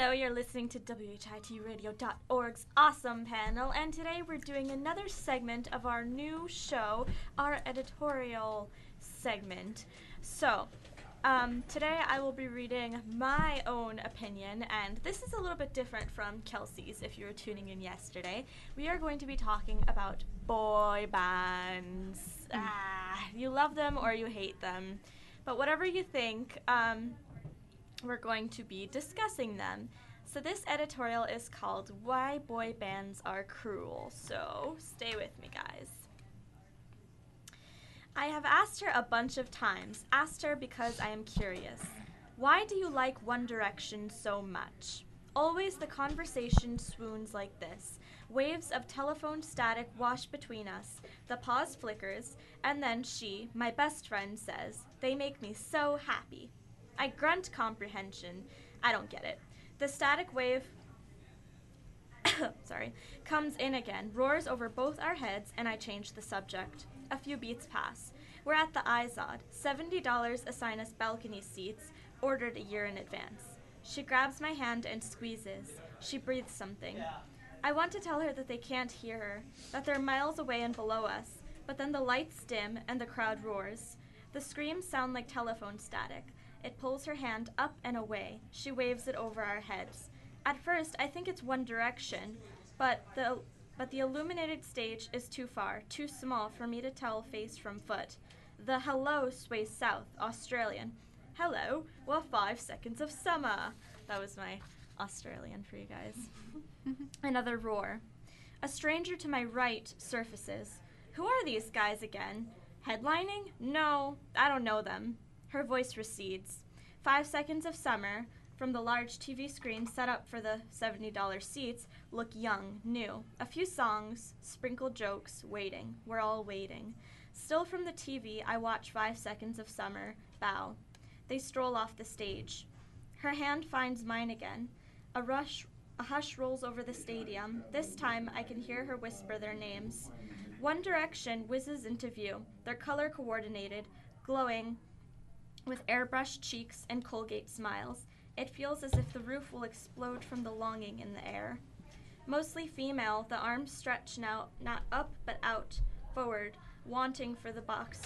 Hello, you're listening to WHITradio.org's Awesome Panel, and today we're doing another segment of our new show, our editorial segment. So, today I will be reading my own opinion, and this is a little bit different from Kelsey's if you were tuning in yesterday. We are going to be talking about boy bands. You love them or you hate them. But whatever you think, we're going to be discussing them. So this editorial is called Why Boy Bands Are Cruel. So stay with me, guys. I have asked her a bunch of times, asked her because I am curious. Why do you like One Direction so much? Always the conversation swoons like this. Waves of telephone static wash between us. The pause flickers, and then she, my best friend, says, "They make me so happy." I grunt comprehension. I don't get it. The static wave comes in again, roars over both our heads, and I change the subject. A few beats pass. We're at the Izod. $70 assign us balcony seats, ordered a year in advance. She grabs my hand and squeezes. She breathes something. I want to tell her that they can't hear her, that they're miles away and below us, but then the lights dim and the crowd roars. The screams sound like telephone static. It pulls her hand up and away. She waves it over our heads. At first, I think it's One Direction, but the illuminated stage is too far, too small for me to tell face from foot. The hello sways south, Australian. Hello, well, 5 seconds of summer. That was my Australian for you guys. Another roar. A stranger to my right surfaces. Who are these guys again? Headlining? No, I don't know them. Her voice recedes. 5 seconds of summer, from the large TV screen set up for the $70 seats, look young, new. A few songs, sprinkled jokes, waiting. We're all waiting. Still from the TV, I watch 5 seconds of summer, bow. They stroll off the stage. Her hand finds mine again. A hush rolls over the stadium. This time, I can hear her whisper their names. One Direction whizzes into view, their color coordinated, glowing, with airbrushed cheeks and Colgate smiles. It feels as if the roof will explode from the longing in the air. Mostly female, the arms stretch now, not up but out, forward, wanting for the box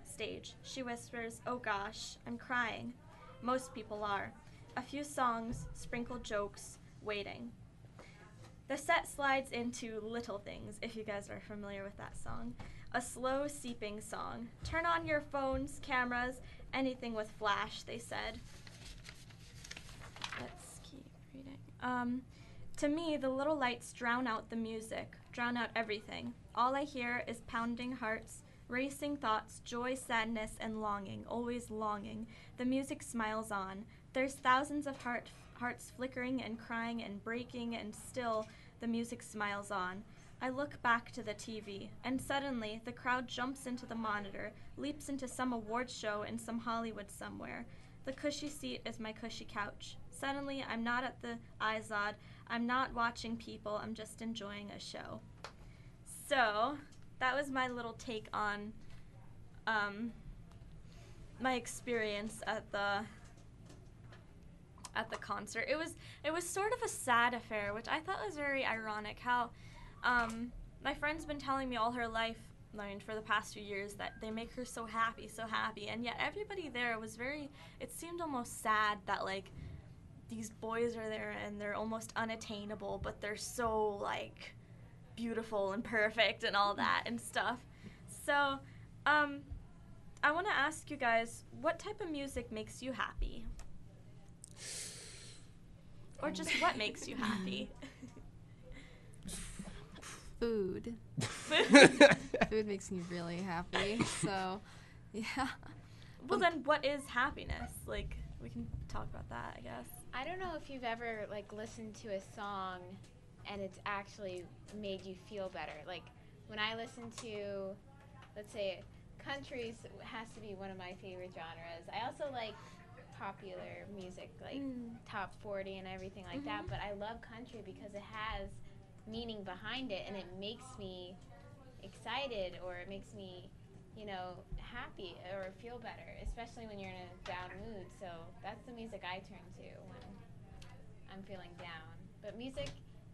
stage. She whispers, "Oh gosh, I'm crying." Most people are. A few songs, sprinkled jokes, waiting. The set slides into Little Things, if you guys are familiar with that song. A slow, seeping song. Turn on your phones, cameras, anything with flash, they said. Let's keep reading. To me, the little lights drown out the music, drown out everything. All I hear is pounding hearts, racing thoughts, joy, sadness, and longing, always longing. The music smiles on. There's thousands of hearts flickering and crying and breaking, and still the music smiles on. I look back to the TV, and suddenly the crowd jumps into the monitor, leaps into some awards show in some Hollywood somewhere. The cushy seat is my cushy couch. Suddenly, I'm not at the Izod. I'm not watching people. I'm just enjoying a show. So, that was my little take on my experience at the concert. It was sort of a sad affair, which I thought was very ironic. How my friend's been telling me all her life, for the past few years, that they make her so happy, and yet everybody there was it seemed almost sad that, like, these boys are there and they're almost unattainable, but they're so, like, beautiful and perfect and all that and stuff. So, I want to ask you guys, what type of music makes you happy? Or just what makes you happy? Food. Food makes me really happy. So, yeah. Well, then what is happiness? Like, we can talk about that, I guess. I don't know if you've ever, like, listened to a song and it's actually made you feel better. Like, when I listen to, let's say, country has to be one of my favorite genres. I also like popular music, like top 40 and everything like that, but I love country because it has meaning behind it, and it makes me excited, or it makes me, happy or feel better, especially when you're in a down mood. So that's the music I turn to when I'm feeling down. But music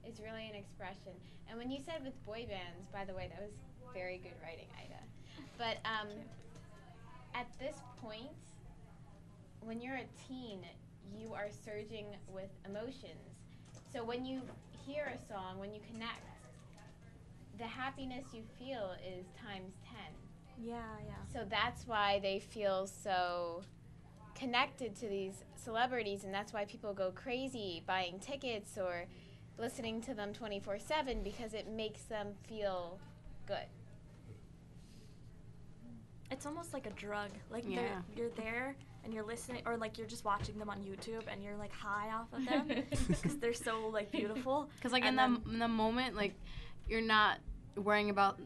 is really an expression. And when you said with boy bands, by the way, that was very good writing, Ida. But at this point, when you're a teen, you are surging with emotions. So when you hear a song, when you connect, the happiness you feel is times 10. Yeah. So that's why they feel so connected to these celebrities, and that's why people go crazy buying tickets or listening to them 24/7, because it makes them feel good. It's almost like a drug. Like Yeah. you're there and you're listening, or like you're just watching them on YouTube and you're like high off of them because they're so like beautiful. Because like And in the moment, like you're not worrying about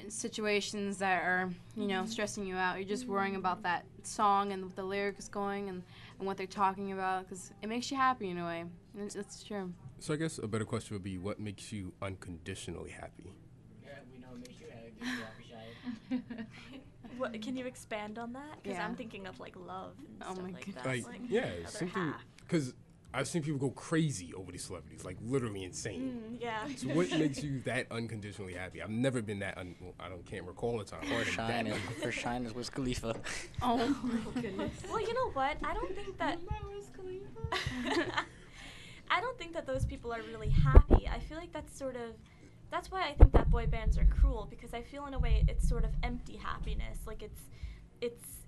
situations that are, you know, stressing you out. You're just worrying about that song and the lyrics going and what they're talking about, because it makes you happy in a way. And it's true. So I guess a better question would be, what makes you unconditionally happy? Yeah, we know it makes you happy, shy. What, can you expand on that? Because Yeah. I'm thinking of like love and Oh stuff my like goodness. that. Like, yeah, other something, half. because I've seen people go crazy over these celebrities, like literally insane. Yeah. So what makes you that unconditionally happy? I've never been that, can't recall a time. where I've been that For Shine is Wiz Khalifa. Oh my goodness. Well, you know what? I don't think that. I don't think that those people are really happy. I feel like that's why I think that boy bands are cruel, because I feel in a way it's sort of empty happiness. Like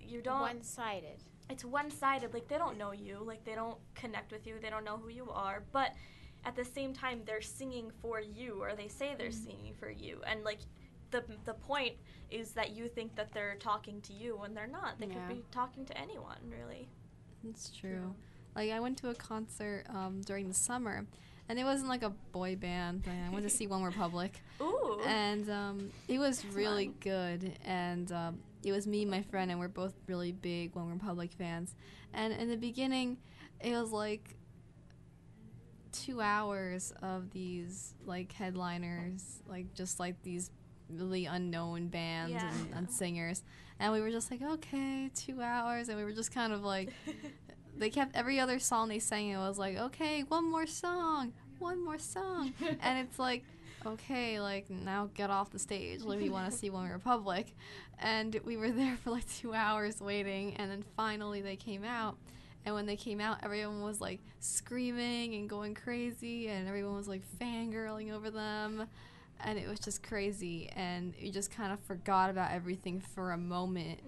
you don't. One-sided. It's one-sided. Like they don't know you. Like they don't connect with you. They don't know who you are. But at the same time, they're singing for you, or they say they're singing for you. And like the point is that you think that they're talking to you when they're not. They could be talking to anyone, really. It's true. Like I went to a concert during the summer, and it wasn't like a boy band. I went to see One Republic. Ooh. And it was really good. And it was me and my friend, and we're both really big One Republic fans. And in the beginning, it was like 2 hours of these like headliners, like just like these really unknown bands and singers. And we were just like, okay, 2 hours. And we were just kind of like, they kept every other song they sang, it was like, okay, one more song. And it's like, okay, like now get off the stage, like we want to see One Republic. And we were there for like 2 hours waiting, and then finally they came out. And when they came out, everyone was like screaming and going crazy, and everyone was like fangirling over them, and it was just crazy. And you just kind of forgot about everything for a moment.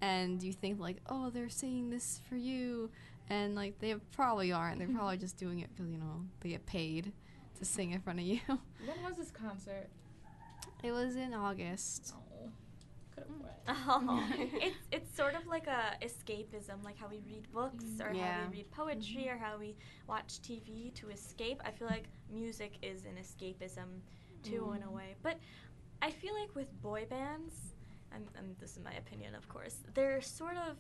And you think like, oh, they're saying this for you, and like they probably aren't. They're probably just doing it because, you know, they get paid to sing in front of you. When was this concert? It was in August. Oh, could have went. Oh, it's sort of like a escapism, like how we read books or how we read poetry or how we watch TV to escape. I feel like music is an escapism too, in a way. But I feel like with boy bands, and this is my opinion, of course, they're sort of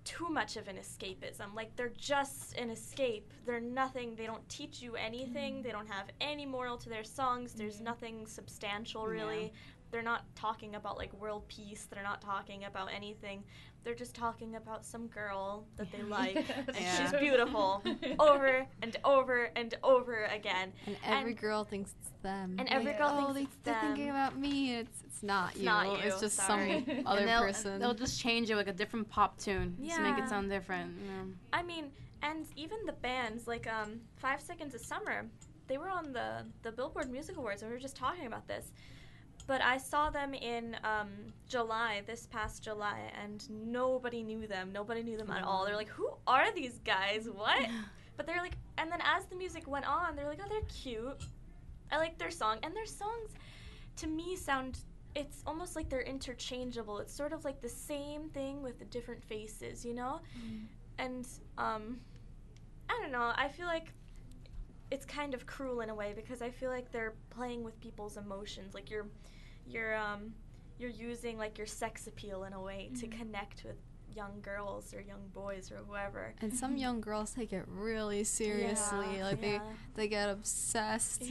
too much of an escapism. Like they're just an escape. They're nothing. They don't teach you anything. They don't have any moral to their songs. There's nothing substantial, really. They're not talking about like world peace. They're not talking about anything. They're just talking about some girl that they like, and she's beautiful, over and over and over again. And every girl thinks it's them. And every girl thinks it's they're them. thinking about me, and it's not you. not you, It's just sorry. some other person. They'll just change it like a different pop tune to make Yeah. it sound different. You know? I mean, and even the bands, like 5 Seconds of Summer, they were on the Billboard Music Awards, and we were just talking about this. But I saw them in July, this past July, and nobody knew them. Nobody knew them at all. They're like, who are these guys? What? But they're like, and then as the music went on, they're like, oh, they're cute. I like their song. And their songs, to me, it's almost like they're interchangeable. It's sort of like the same thing with the different faces, you know? And I don't know. I feel like it's kind of cruel in a way, because I feel like they're playing with people's emotions. Like you're using like your sex appeal in a way to connect with young girls or young boys or whoever. And some young girls take it really seriously. They get obsessed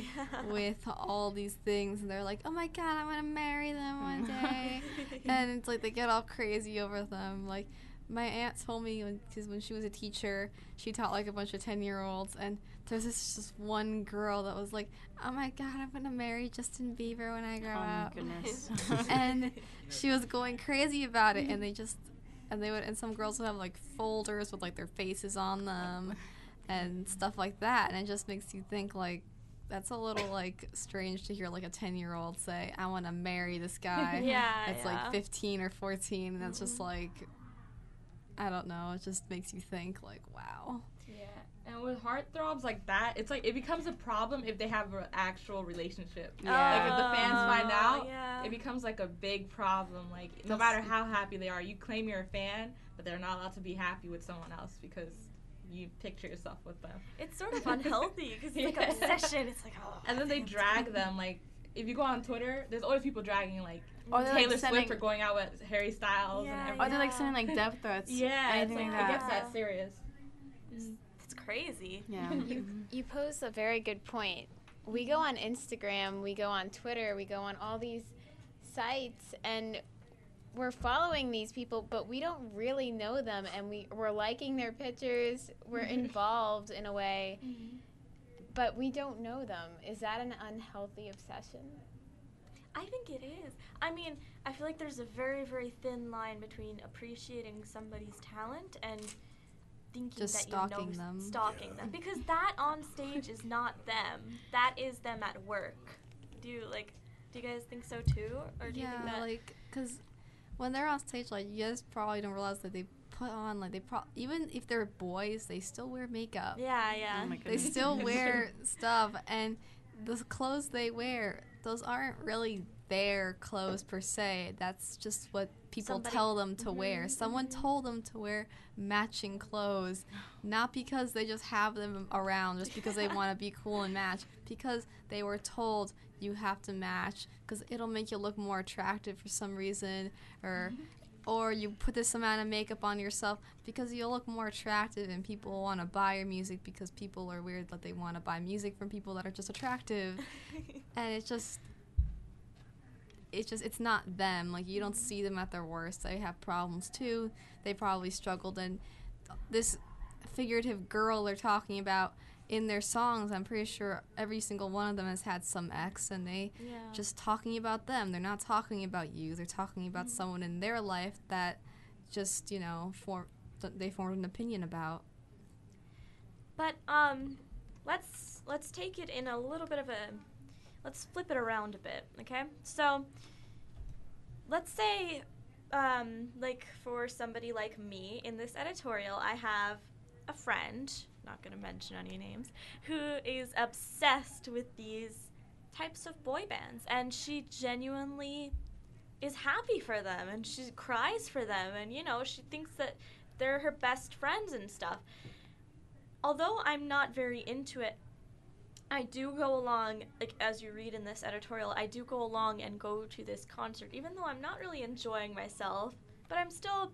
with all these things, and they're like, oh my god, I'm gonna marry them one day. And it's like they get all crazy over them. Like my aunt told me because when she was a teacher, she taught like a bunch of 10-year-olds, and there's this just one girl that was like, "Oh my God, I'm gonna marry Justin Bieber when I grow up." Oh my goodness. And she was going crazy about it, and and some girls would have like folders with like their faces on them and stuff like that, and it just makes you think like that's a little like strange to hear like a 10-year-old say, "I want to marry this guy." Yeah, It's yeah. like 15 or 14, and that's just like, I don't know, it just makes you think like, wow. Yeah, and with heartthrobs like that, it's like it becomes a problem if they have an actual relationship. Yeah. Like if the fans find out, yeah. it becomes like a big problem. Like no matter how happy they are, you claim you're a fan, but they're not allowed to be happy with someone else because you picture yourself with them. It's sort of unhealthy because it's like Yeah. obsession. It's like, oh. And then they drag them. Like if you go on Twitter, there's always people dragging like Or they're, Taylor like, sending, Swift or going out with Harry Styles Yeah, and or everything. they're like sending like death threats. Yeah, it's anything like, like it that. gets that serious. It's crazy. Yeah. You pose a very good point. We go on Instagram, we go on Twitter, we go on all these sites, and we're following these people, but we don't really know them, and we're liking their pictures, we're involved in a way, but we don't know them. Is that an unhealthy obsession? I think it is. I mean, I feel like there's a very, very thin line between appreciating somebody's talent and thinking Just that stalking you know them. stalking them, because that on stage is not them. That is them at work. Do you guys think so too, or do you think Yeah, that? like, because when they're on stage, like, you guys probably don't realize that they put on, like, even if they're boys, they still wear makeup. Yeah, yeah. Oh my They goodness. still wear stuff, and the clothes they wear, those aren't really their clothes per se. That's just what people Somebody- tell them to wear. Mhm, Someone told them to wear matching clothes, not because they just have them around, just because they want to be cool and match, because they were told you have to match because it'll make you look more attractive for some reason, or you put this amount of makeup on yourself because you'll look more attractive and people want to buy your music because people are weird that they want to buy music from people that are just attractive. And it's not them. Like, you don't see them at their worst. They have problems too. They probably struggled, and this figurative girl they're talking about in their songs, I'm pretty sure every single one of them has had some ex, and they Yeah. just talking about them. They're not talking about you. They're talking about someone in their life that just, they formed an opinion about. But let's take it in a little bit of let's flip it around a bit, okay? So let's say like for somebody like me in this editorial, I have a friend, not going to mention any names, who is obsessed with these types of boy bands, and she genuinely is happy for them, and she cries for them, and she thinks that they're her best friends and stuff. Although I'm not very into it, I do go along, like as you read in this editorial, I do go along and go to this concert, even though I'm not really enjoying myself, but I'm still,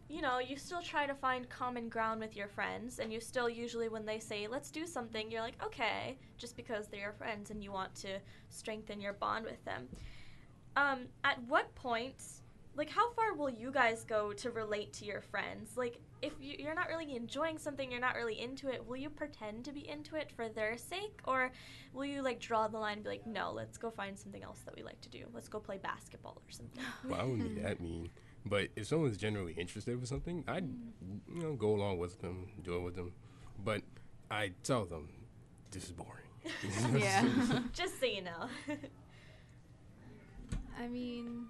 you still try to find common ground with your friends, and you still usually, when they say, let's do something, you're like, okay, just because they're your friends and you want to strengthen your bond with them. At what point, like, how far will you guys go to relate to your friends? Like, if you're not really enjoying something, you're not really into it, will you pretend to be into it for their sake? Or will you, like, draw the line and be like, no, let's go find something else that we like to do. Let's go play basketball or something. Well, I wouldn't be that mean. But if someone's generally interested with something, I'd go along with them, do it with them. But I tell them, this is boring. Yeah. Just so you know. I mean,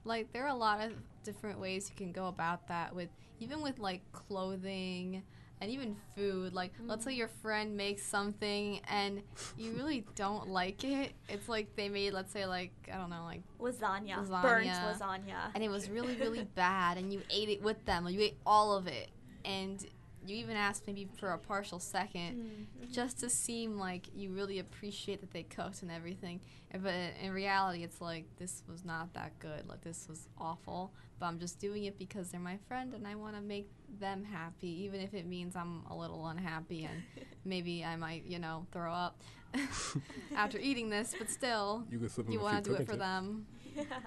like, there are a lot of different ways you can go about that even with like clothing and even food. Like, let's say your friend makes something and you really don't like it. It's like they made, let's say, like, I don't know, like Lasagna. Lasagna. Burnt lasagna. and it was really, really bad, and you ate it with them, or you ate all of it, and you even asked maybe for a partial second, just to seem like you really appreciate that they cooked and everything. But in reality, it's like, this was not that good. Like, this was awful, but I'm just doing it because they're my friend, and I want to make them happy, even if it means I'm a little unhappy, and maybe I might, throw up after eating this, but still, You could slip them you a want few to do it cooking for tips. them. Yeah.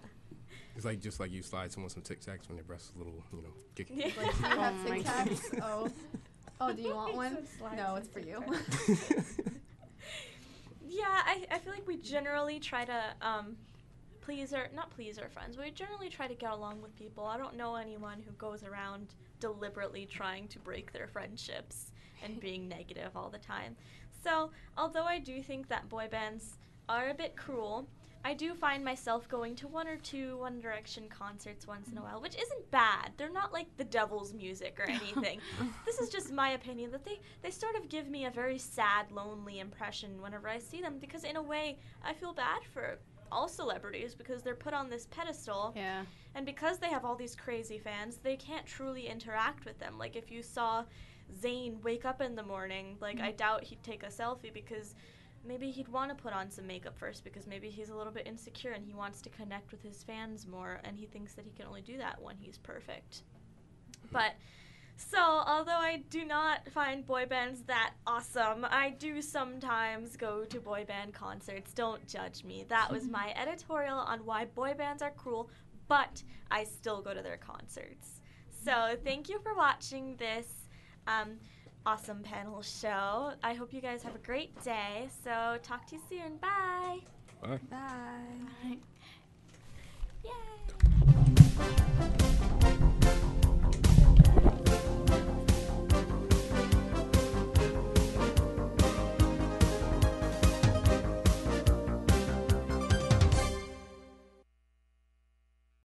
It's like just like you slide someone some Tic Tacs when their breast's a little, kicking. Yeah. Like, do you have Oh my Tic Tacs? Oh. Oh, do you want one? No, it's for you. Yeah, I feel like we generally try to not please our friends. We generally try to get along with people. I don't know anyone who goes around deliberately trying to break their friendships and being negative all the time. So, although I do think that boy bands are a bit cruel, I do find myself going to one or two One Direction concerts once in a while, which isn't bad. They're not like the devil's music or anything. This is just my opinion that they sort of give me a very sad, lonely impression whenever I see them, because in a way I feel bad for all celebrities because they're put on this pedestal. Yeah. And because they have all these crazy fans, they can't truly interact with them. Like if you saw Zayn wake up in the morning, like I doubt he'd take a selfie because maybe he'd want to put on some makeup first because maybe he's a little bit insecure and he wants to connect with his fans more, and he thinks that he can only do that when he's perfect. But so, although I do not find boy bands that awesome, I do sometimes go to boy band concerts. Don't judge me. That was my editorial on why boy bands are cruel, but I still go to their concerts. So, thank you for watching this awesome panel show. I hope you guys have a great day. So, talk to you soon. Bye. Bye. Bye. Yay.